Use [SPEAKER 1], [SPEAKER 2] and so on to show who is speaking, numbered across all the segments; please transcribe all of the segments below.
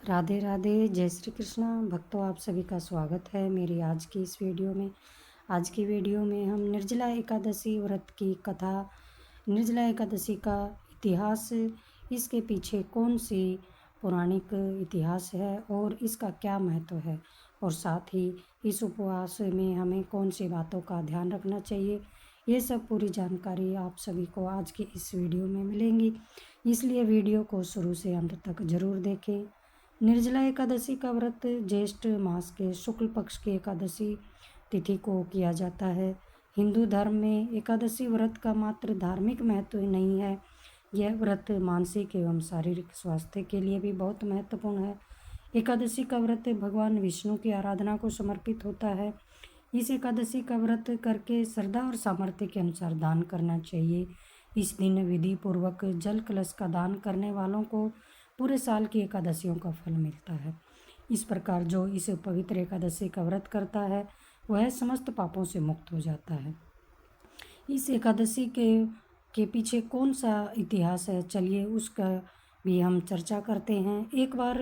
[SPEAKER 1] राधे राधे। जय श्री कृष्णा भक्तों, आप सभी का स्वागत है मेरी आज की इस वीडियो में। आज की वीडियो में हम निर्जला एकादशी व्रत की कथा, निर्जला एकादशी का इतिहास, इसके पीछे कौन सी पौराणिक इतिहास है और इसका क्या महत्व है, और साथ ही इस उपवास में हमें कौन सी बातों का ध्यान रखना चाहिए, ये सब पूरी जानकारी आप सभी को आज की इस वीडियो में मिलेंगी। इसलिए वीडियो को शुरू से अंत तक ज़रूर देखें। निर्जला एकादशी का व्रत ज्येष्ठ मास के शुक्ल पक्ष की एकादशी तिथि को किया जाता है। हिंदू धर्म में एकादशी व्रत का मात्र धार्मिक महत्व नहीं है, यह व्रत मानसिक एवं शारीरिक स्वास्थ्य के लिए भी बहुत महत्वपूर्ण है। एकादशी का व्रत भगवान विष्णु की आराधना को समर्पित होता है। इस एकादशी का व्रत करके श्रद्धा और सामर्थ्य के अनुसार दान करना चाहिए। इस दिन विधि पूर्वक जल कलश का दान करने वालों को पूरे साल की एकादशियों का फल मिलता है। इस प्रकार जो इस पवित्र एकादशी का व्रत करता है वह समस्त पापों से मुक्त हो जाता है। इस एकादशी के पीछे कौन सा इतिहास है, चलिए उसका भी हम चर्चा करते हैं। एक बार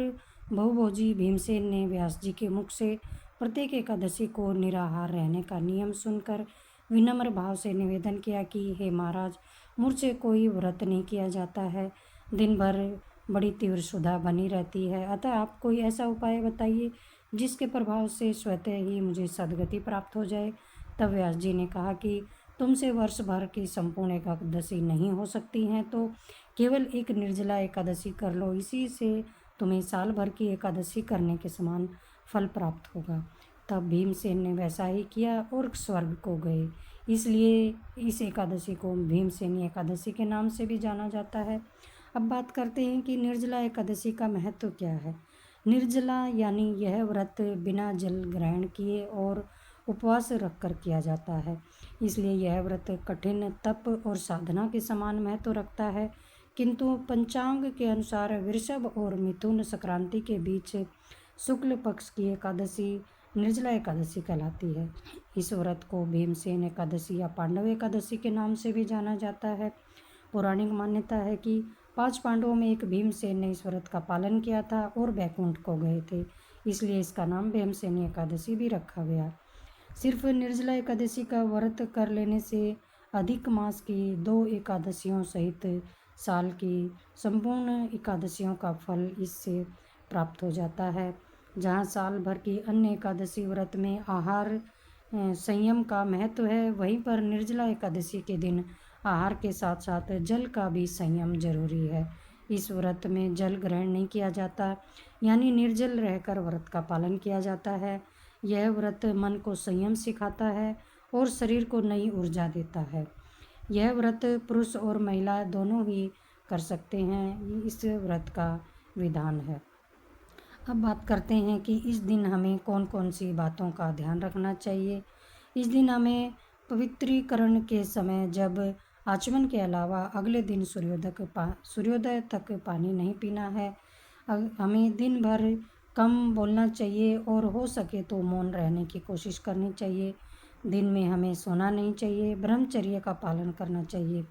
[SPEAKER 1] बहुभोजी भीमसेन ने व्यास जी के मुख से प्रत्येक एकादशी को निराहार रहने का नियम सुनकर विनम्र भाव से निवेदन किया कि हे महाराज, मुझसे कोई व्रत नहीं किया जाता है, दिन भर बड़ी तीव्र क्षुधा बनी रहती है, अतः आप कोई ऐसा उपाय बताइए जिसके प्रभाव से स्वतः ही मुझे सद्गति प्राप्त हो जाए। तब व्यास जी ने कहा कि तुमसे वर्ष भर की संपूर्ण एकादशी नहीं हो सकती हैं, तो केवल एक निर्जला एकादशी कर लो, इसी से तुम्हें साल भर की एकादशी करने के समान फल प्राप्त होगा। तब भीमसेन ने वैसा ही किया और स्वर्ग को गए। इसलिए इस एकादशी को भीमसेनी एकादशी के नाम से भी जाना जाता है। अब बात करते हैं कि निर्जला एकादशी का महत्व क्या है। निर्जला यानी यह व्रत बिना जल ग्रहण किए और उपवास रखकर किया जाता है, इसलिए यह व्रत कठिन तप और साधना के समान महत्व रखता है। किंतु पंचांग के अनुसार वृषभ और मिथुन संक्रांति के बीच शुक्ल पक्ष की एकादशी निर्जला एकादशी कहलाती है। इस व्रत को भीमसेन एकादशी या पांडव एकादशी के नाम से भी जाना जाता है। पौराणिक मान्यता है कि 5 पांडवों में एक भीमसेन ने इस व्रत का पालन किया था और बैकुंठ को गए थे, इसलिए इसका नाम भीमसेनी एकादशी भी रखा गया। सिर्फ निर्जला एकादशी का व्रत कर लेने से अधिक मास की 2 एकादशियों सहित साल की संपूर्ण एकादशियों का फल इससे प्राप्त हो जाता है। जहाँ साल भर की अन्य एकादशी व्रत में आहार संयम का महत्व है, वहीं पर निर्जला एकादशी के दिन आहार के साथ साथ जल का भी संयम जरूरी है। इस व्रत में जल ग्रहण नहीं किया जाता, यानी निर्जल रहकर व्रत का पालन किया जाता है। यह व्रत मन को संयम सिखाता है और शरीर को नई ऊर्जा देता है। यह व्रत पुरुष और महिला दोनों ही कर सकते हैं, इस व्रत का विधान है। अब बात करते हैं कि इस दिन हमें कौन कौन सी बातों का ध्यान रखना चाहिए। इस दिन हमें पवित्रीकरण के समय जब आचमन के अलावा अगले दिन सूर्योदय तक पानी नहीं पीना है। हमें दिन भर कम बोलना चाहिए और हो सके तो मौन रहने की कोशिश करनी चाहिए। दिन में हमें सोना नहीं चाहिए, ब्रह्मचर्य का पालन करना चाहिए।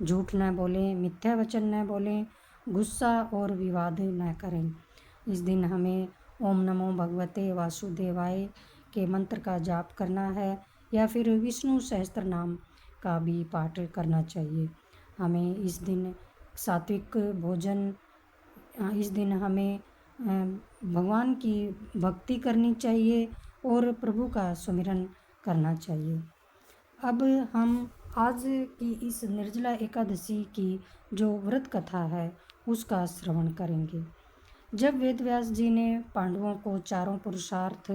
[SPEAKER 1] झूठ न बोलें, मिथ्या वचन न बोलें, गुस्सा और विवाद न करें। इस दिन हमें ओम नमो भगवते वासुदेवाय के मंत्र का जाप करना है या फिर विष्णु सहस्त्र नाम का भी पाठ करना चाहिए। हमें इस दिन सात्विक भोजन, इस दिन हमें भगवान की भक्ति करनी चाहिए और प्रभु का सुमिरन करना चाहिए। अब हम आज की इस निर्जला एकादशी की जो व्रत कथा है उसका श्रवण करेंगे। जब वेद व्यास जी ने पांडवों को चारों पुरुषार्थ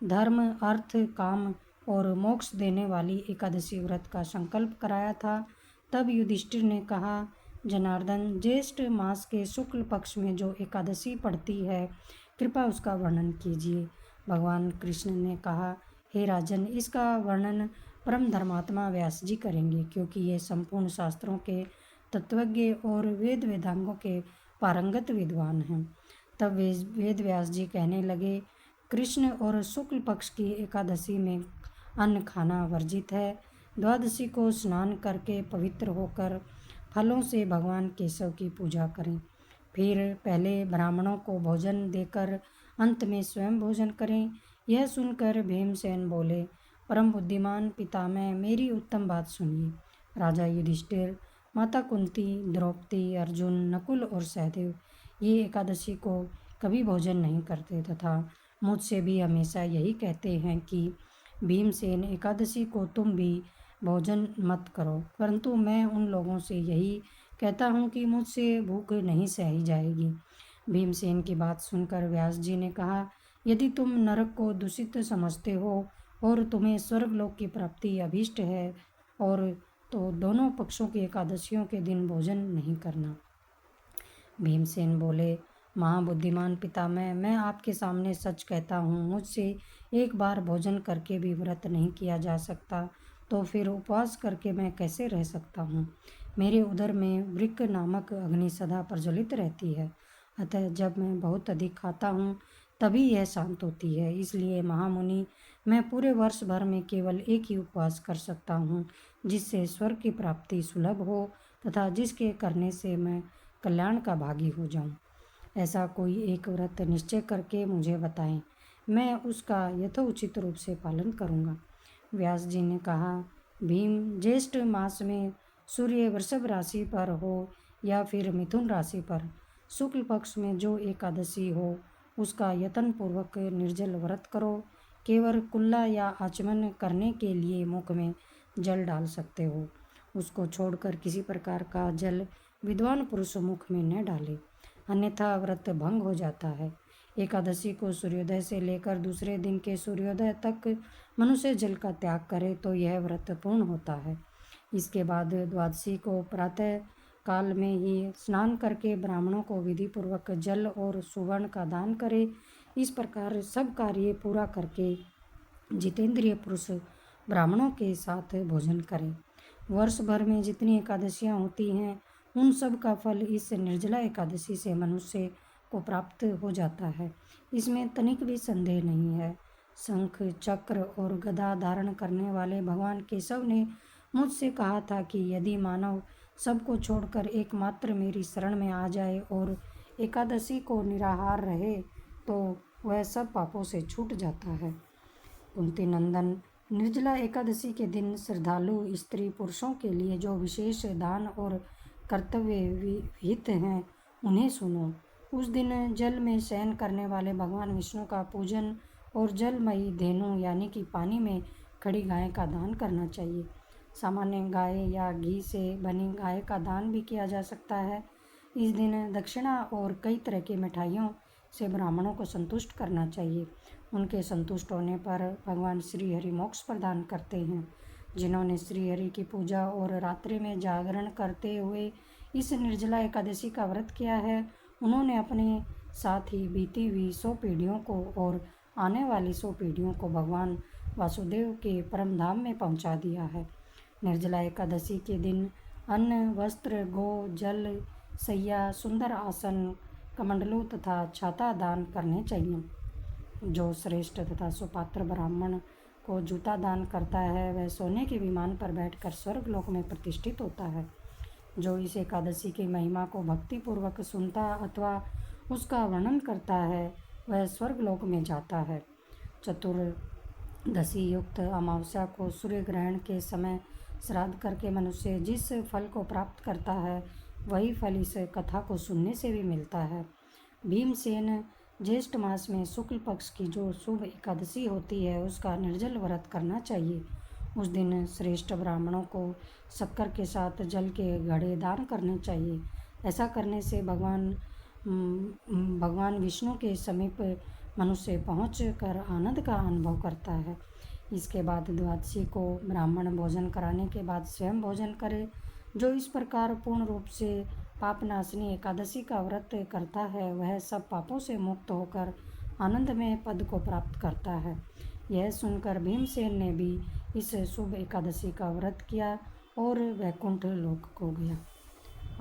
[SPEAKER 1] धर्म, अर्थ, काम और मोक्ष देने वाली एकादशी व्रत का संकल्प कराया था, तब युधिष्ठिर ने कहा, जनार्दन, ज्येष्ठ मास के शुक्ल पक्ष में जो एकादशी पड़ती है, कृपा उसका वर्णन कीजिए। भगवान कृष्ण ने कहा, हे राजन, इसका वर्णन परम धर्मात्मा व्यास जी करेंगे, क्योंकि ये संपूर्ण शास्त्रों के तत्वज्ञ और वेद वेदांगों के पारंगत विद्वान हैं। तब वेद व्यास जी कहने लगे, कृष्ण और शुक्ल पक्ष की एकादशी में अन्न खाना वर्जित है। द्वादशी को स्नान करके पवित्र होकर फलों से भगवान केशव की पूजा करें। फिर पहले ब्राह्मणों को भोजन देकर अंत में स्वयं भोजन करें। यह सुनकर भीमसेन बोले, परम बुद्धिमान पितामह, मेरी उत्तम बात सुनिए। राजा युधिष्ठिर, माता कुंती, द्रौपदी, अर्जुन, नकुल और सहदेव ये एकादशी को कभी भोजन नहीं करते तथा मुझसे भी हमेशा यही कहते हैं कि भीमसेन, एकादशी को तुम भी भोजन मत करो, परंतु मैं उन लोगों से यही कहता हूँ कि मुझसे भूख नहीं सही जाएगी। भीमसेन की बात सुनकर व्यास जी ने कहा, यदि तुम नरक को दूषित समझते हो और तुम्हें स्वर्गलोक की प्राप्ति अभीष्ट है और तो दोनों पक्षों की एकादशियों के दिन भोजन नहीं करना। भीमसेन बोले, महाबुद्धिमान पितामह, मैं आपके सामने सच कहता हूँ, मुझसे एक बार भोजन करके भी व्रत नहीं किया जा सकता, तो फिर उपवास करके मैं कैसे रह सकता हूँ। मेरे उदर में वृक्क नामक अग्नि सदा प्रज्वलित रहती है, अतः जब मैं बहुत अधिक खाता हूँ तभी यह शांत होती है। इसलिए महामुनि, मैं पूरे वर्ष भर में केवल एक ही उपवास कर सकता हूँ, जिससे स्वर्ग की प्राप्ति सुलभ हो तथा जिसके करने से मैं कल्याण का भागी हो जाऊं। ऐसा कोई एक व्रत निश्चय करके मुझे बताएं, मैं उसका यथोचित रूप से पालन करूंगा। व्यास जी ने कहा, भीम, ज्येष्ठ मास में सूर्य वृषभ राशि पर हो या फिर मिथुन राशि पर, शुक्ल पक्ष में जो एकादशी हो उसका यत्न पूर्वक निर्जल व्रत करो। केवल कुल्ला या आचमन करने के लिए मुख में जल डाल सकते हो, उसको छोड़कर किसी प्रकार का जल विद्वान पुरुष मुख में न डाले, अन्यथा व्रत भंग हो जाता है। एकादशी को सूर्योदय से लेकर दूसरे दिन के सूर्योदय तक मनुष्य जल का त्याग करे तो यह व्रत पूर्ण होता है। इसके बाद द्वादशी को प्रातः काल में ही स्नान करके ब्राह्मणों को विधि पूर्वक जल और सुवर्ण का दान करे। इस प्रकार सब कार्य पूरा करके जितेंद्रिय पुरुष ब्राह्मणों के साथ भोजन करें। वर्ष भर में जितनी एकादशियाँ होती हैं उन सब का फल इस निर्जला एकादशी से मनुष्य को प्राप्त हो जाता है, इसमें तनिक भी संदेह नहीं है। शंख, चक्र और गदा धारण करने वाले भगवान केशव ने मुझसे कहा था कि यदि मानव सबको छोड़कर एकमात्र मेरी शरण में आ जाए और एकादशी को निराहार रहे तो वह सब पापों से छूट जाता है। कुंती नंदन, निर्जला एकादशी के दिन श्रद्धालु स्त्री पुरुषों के लिए जो विशेष दान और कर्तव्य विहित हैं उन्हें सुनो। उस दिन जल में शयन करने वाले भगवान विष्णु का पूजन और जलमयी धेनु यानी कि पानी में खड़ी गाय का दान करना चाहिए। सामान्य गाय या घी से बनी गाय का दान भी किया जा सकता है। इस दिन दक्षिणा और कई तरह की मिठाइयों से ब्राह्मणों को संतुष्ट करना चाहिए। उनके संतुष्ट होने पर भगवान श्री हरि मोक्ष प्रदान करते हैं। जिन्होंने श्री हरि की पूजा और रात्रि में जागरण करते हुए इस निर्जला एकादशी का व्रत किया है, उन्होंने अपने साथ ही बीती हुई 100 पीढ़ियों को और आने वाली 100 पीढ़ियों को भगवान वासुदेव के परम धाम में पहुंचा दिया है। निर्जला एकादशी के दिन अन्न, वस्त्र, गो, जल, सैया, सुंदर आसन, कमंडलू तथा छाता दान करने चाहिए। जो श्रेष्ठ तथा सुपात्र ब्राह्मण को जूता दान करता है वह सोने के विमान पर बैठकर स्वर्ग लोक में प्रतिष्ठित होता है। जो इस एकादशी की महिमा को भक्तिपूर्वक सुनता अथवा उसका वर्णन करता है वह स्वर्ग लोक में जाता है। चतुर्दशी युक्त अमावस्या को सूर्य ग्रहण के समय श्राद्ध करके मनुष्य जिस फल को प्राप्त करता है वही फल इस कथा को सुनने से भी मिलता है। भीमसेन, ज्येष्ठ मास में शुक्ल पक्ष की जो शुभ एकादशी होती है उसका निर्जल व्रत करना चाहिए। उस दिन श्रेष्ठ ब्राह्मणों को शक्कर के साथ जल के घड़े दान करने चाहिए। ऐसा करने से भगवान विष्णु के समीप मनुष्य पहुँच कर आनंद का अनुभव करता है। इसके बाद द्वादशी को ब्राह्मण भोजन कराने के बाद स्वयं भोजन करे। जो इस प्रकार पूर्ण रूप से पापनाशिनी एकादशी का व्रत करता है वह सब पापों से मुक्त होकर आनंदमय पद को प्राप्त करता है। यह सुनकर भीमसेन ने भी इस शुभ एकादशी का व्रत किया और वैकुंठ लोक को गया।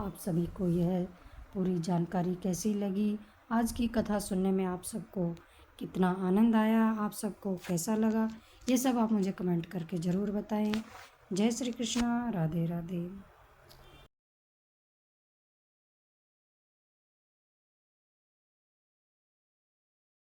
[SPEAKER 1] आप सभी को यह पूरी जानकारी कैसी लगी? आज की कथा सुनने में आप सबको कितना आनंद आया? आप सबको कैसा लगा? ये सब आप मुझे कमेंट करके ज़रूर बताएं। जय श्री कृष्णा, राधे राधे।